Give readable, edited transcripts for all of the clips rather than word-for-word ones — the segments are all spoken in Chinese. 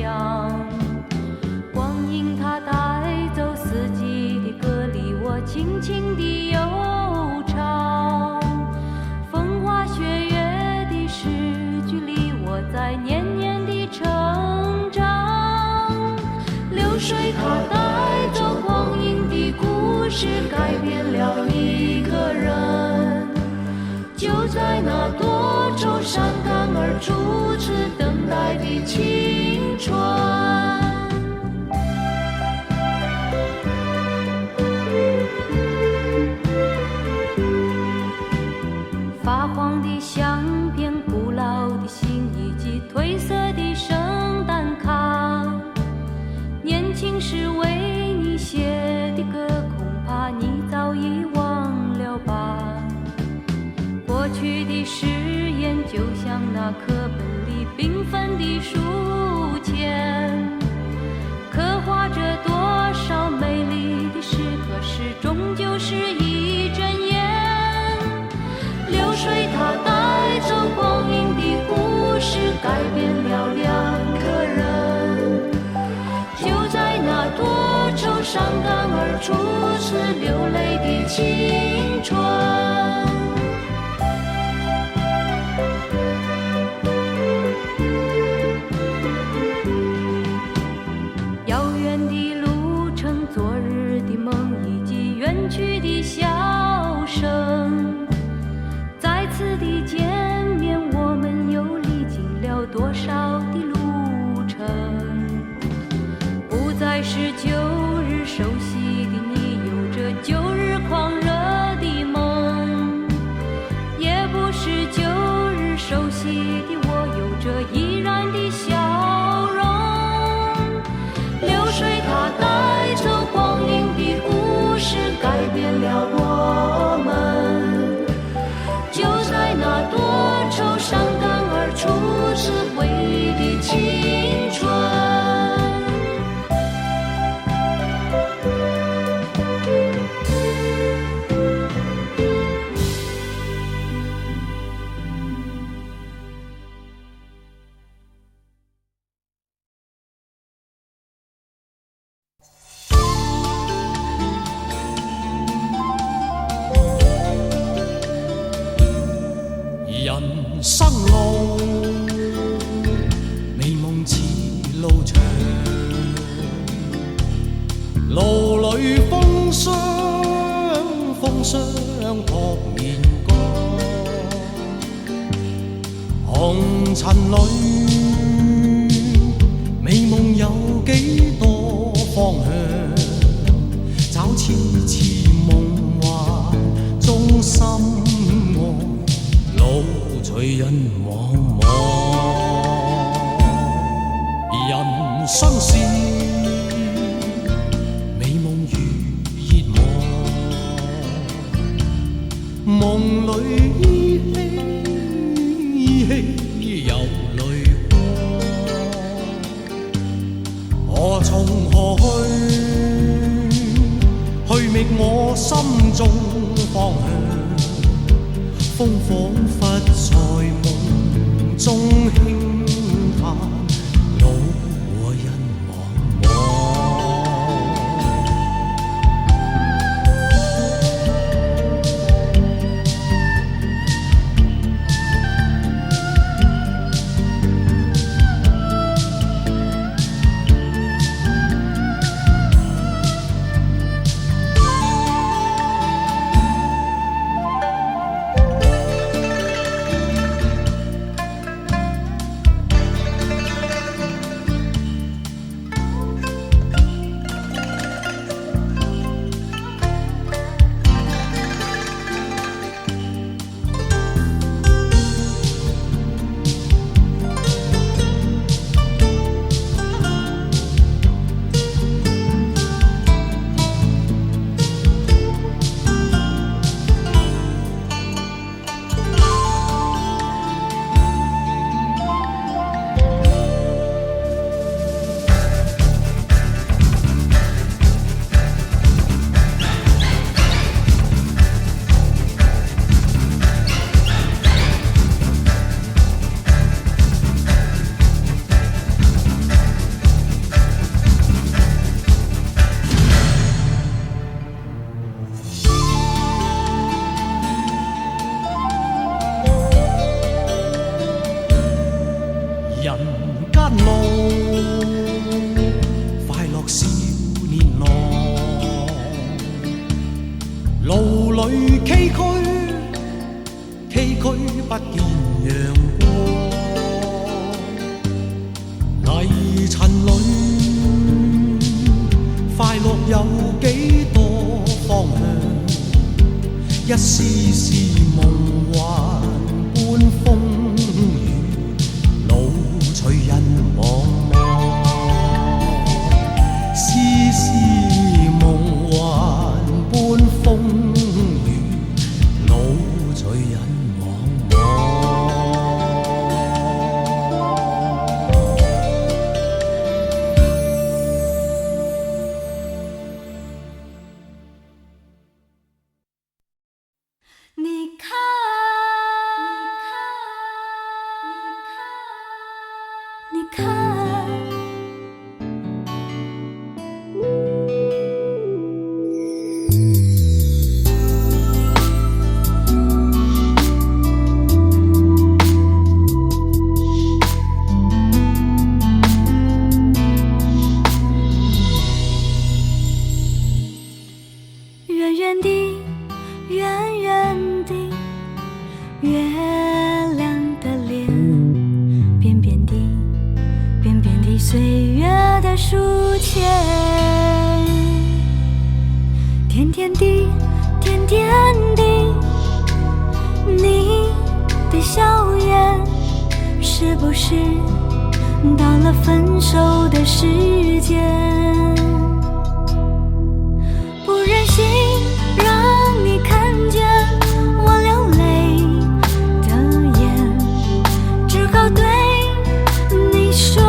亮。光阴它带走四季的歌，离我轻轻地悠长。风花雪月的诗句里，我在年年地成长。流水它带走光阴的故事，改变了一个人。就在那多愁善感而初次等待的青春。发黄的相片，古老的信以及褪色的圣诞卡，年轻时为你写的歌，恐怕你早已忘了吧。过去的誓言就像那课本里缤纷的书签，刻画着多少美丽的诗，可是终究是一阵烟。流水它带走光阴的故事，改变了两个人。就在那多愁善感而初次流泪的青春。遥远的路程，昨日的梦，以及远去的笑声，再次的见面，我们又历经了多少的路程。不再是旧日熟悉的你，有着旧日狂热的梦，也不是旧日熟悉的我，有着依然的笑容。流水它带走光阴的故事，改变了我们。就在那多愁善感而初次回忆的青春。人生路，美夢似路長，路裏風霜撲面光，紅塵裏美夢有幾多方向，找次次夢幻中心愛。路隨人茫茫，人生是美夢如熱望，夢裏依稀有淚光。我從何去覓我心中方向？風彷彿在夢中輕嘆，路和人茫茫。里崎岖，崎岖不見陽光。泥塵裏，快樂有幾多方向？一絲絲夢幻般風雨，老隨人茫茫。絲絲夢幻般風雨，老隨人茫茫。你看，你看。远远地，远远地，月亮的脸，扁扁地，扁扁地，岁月的书签，甜甜地，甜甜地，你的笑颜，是不是到了分手的时间？不忍心让你看见我流泪的眼，只好对你说，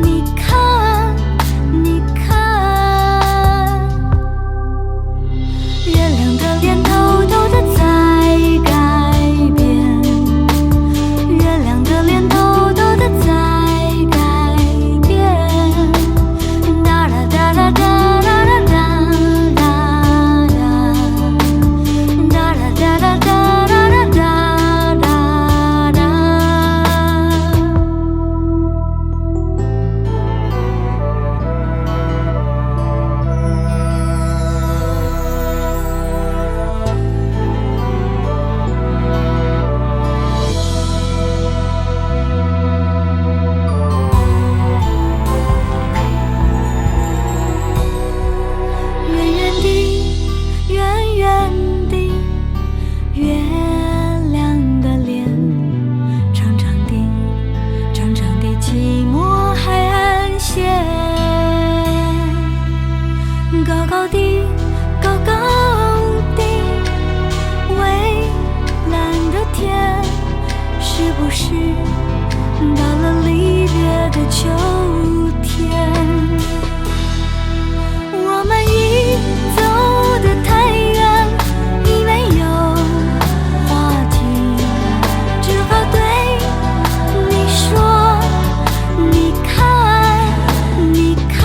你看，你看，月亮的脸偷偷地在改变，月亮的脸偷偷地在改变，哒啦哒啦哒啦啦哒。高高的，高高的，蔚蓝的天，是不是到了离别的秋天？我们已走得太远，已没有话题，只好对你说，你看，你看。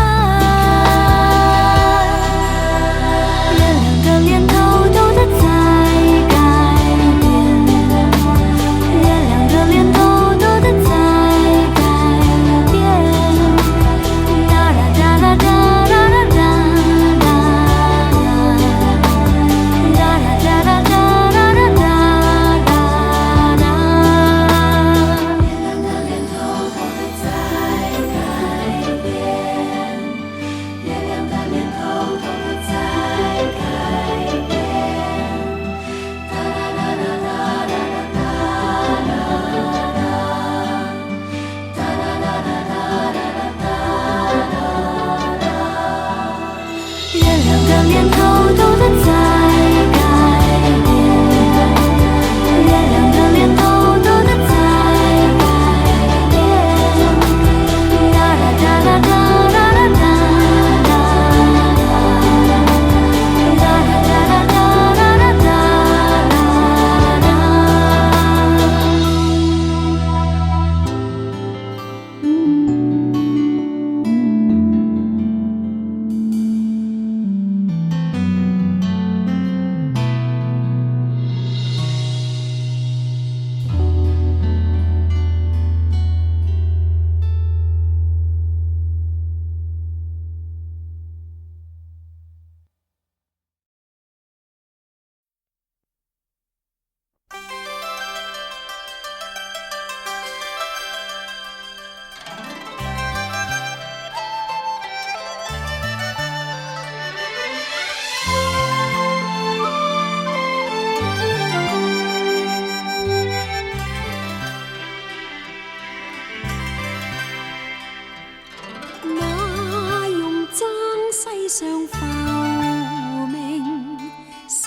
浮名，世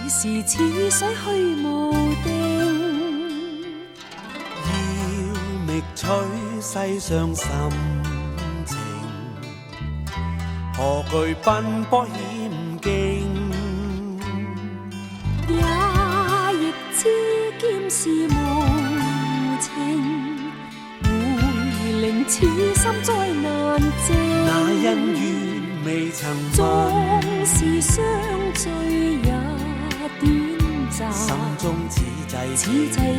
事似水虛無定。要覓取世上心情，何懼奔波險境？也亦知劍是無情，會令此心災難靜。那恩怨未曾縱是相聚也短暫，心中此際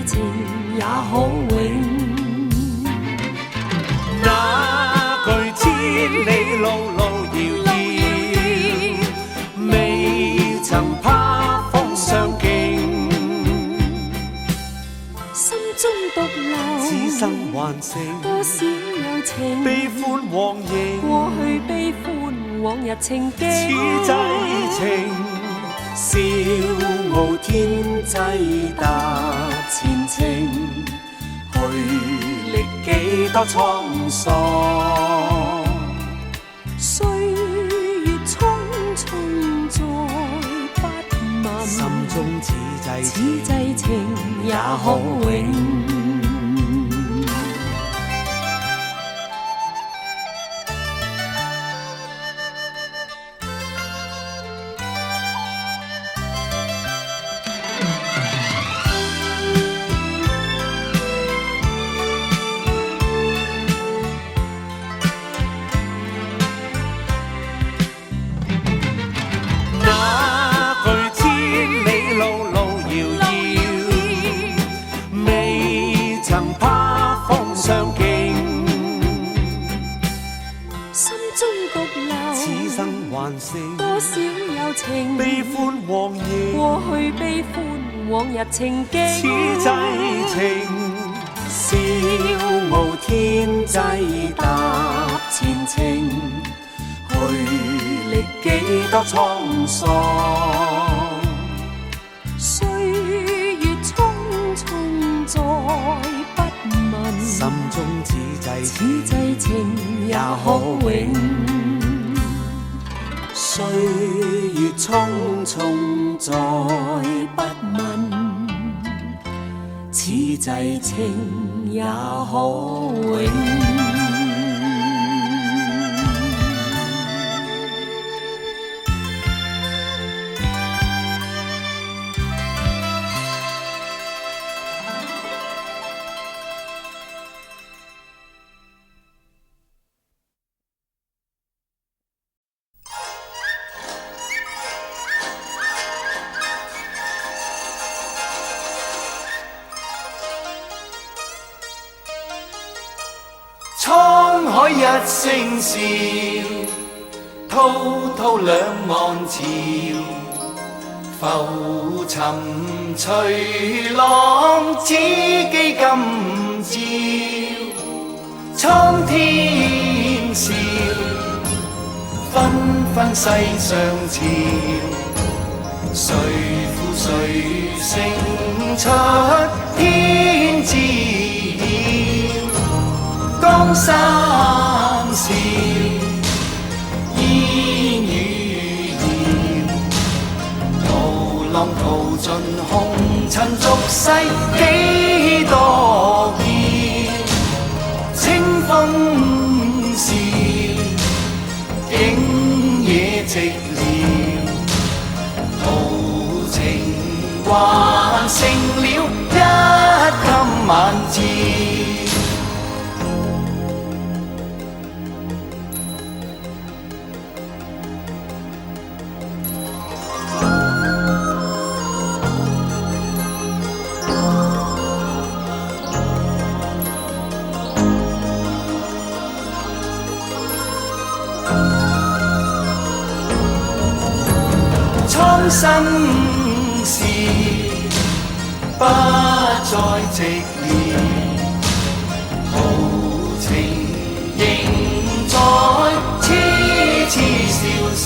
情也可永。那句千里路路遙遙，未曾怕風霜勁。心中獨留此生還剩多少有情，悲歡往迎。過去悲歡往日情景。此際情，笑傲天際踏前程，去歷幾多滄桑。歲月匆匆再不問，心中此際情也可永。多少有情，悲歡往迎。過去悲歡往日情景。此際情，笑傲天際踏前程，去歷幾多滄桑。歲月匆匆再不問，心中此際情也可永。歲月匆匆再不問，此際情也可永。滄海一聲笑，滔滔兩岸潮，浮沉隨浪，只記今朝。蒼天笑，紛紛世上潮，誰負誰勝出天知曉。江山笑，煙雨遙，濤浪淘盡紅塵俗世幾多嬌。清風笑，景野寂寥，豪情還成了一襟晚照。蒼生事不再寂寥，豪情仍在，痴痴笑笑。